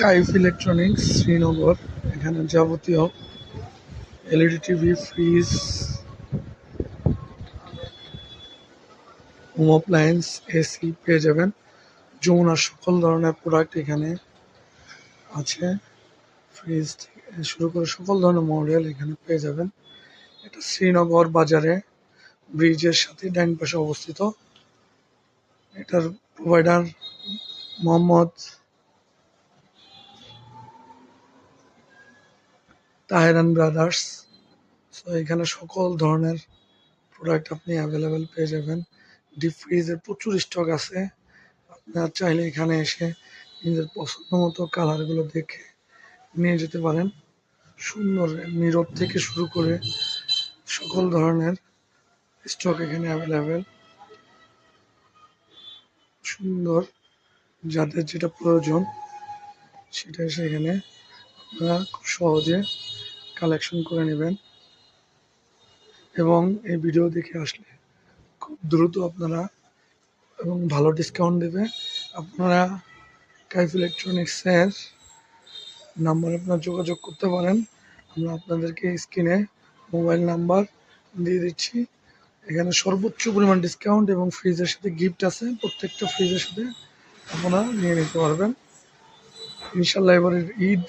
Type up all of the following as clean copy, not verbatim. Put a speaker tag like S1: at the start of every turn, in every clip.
S1: Kaif electronics Srinagar. এখানে যাবতীয় LED TV, fridge, home appliance, AC পেয়ে যাবেন। যমুনার সকল ধরনের প্রোডাক্ট এখানে আছে। ফ্রিজ থেকে শুরু করে সকল ধরনের মডেল এখানে পেয়ে যাবেন। এটা শ্রীনগর বাজারে ব্রিজের সাথে ডাইন পাশে অবস্থিত। এটার প্রোভাইডার মোহাম্মদ তাহেরান ব্রাদার্স। সো এখানে সকল ধরনের প্রোডাক্ট আপনি অ্যাভেলেবেল পেয়ে যাবেন। ডিপ ফ্রিজের প্রচুর স্টক আছে। আপনার চাইলে এখানে এসে নিজের পছন্দ মতো কালারগুলো দেখে নিয়ে যেতে পারেন। সুন্দর নীরব থেকে শুরু করে সকল ধরনের স্টক এখানে অ্যাভেলেবেল। সুন্দর, যাদের যেটা প্রয়োজন সেটা এসে এখানে আপনারা খুব সহজে কালেকশন করে নেবেন। এবং এই ভিডিও দেখে আসলে খুব দ্রুত আপনারা এবং ভালো ডিসকাউন্ট দেবে। আপনারা কাইফ ইলেকট্রনিক্সের নাম্বারে আপনারা যোগাযোগ করতে পারেন। আমরা আপনাদেরকে স্ক্রিনে মোবাইল নাম্বার দিয়ে দিচ্ছি। এখানে সর্বোচ্চ পরিমাণ ডিসকাউন্ট এবং ফ্রিজের সাথে গিফট আছে। প্রত্যেকটা ফ্রিজের সাথে আপনারা নিয়ে নিতে পারবেন। ইনশাল্লাহ এবারের ঈদ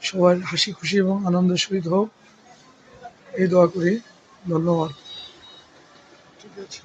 S1: সবার হাসি খুশি এবং আনন্দের সহিত হোক, এই দোয়া করি। ধন্যবাদ। ঠিক আছে।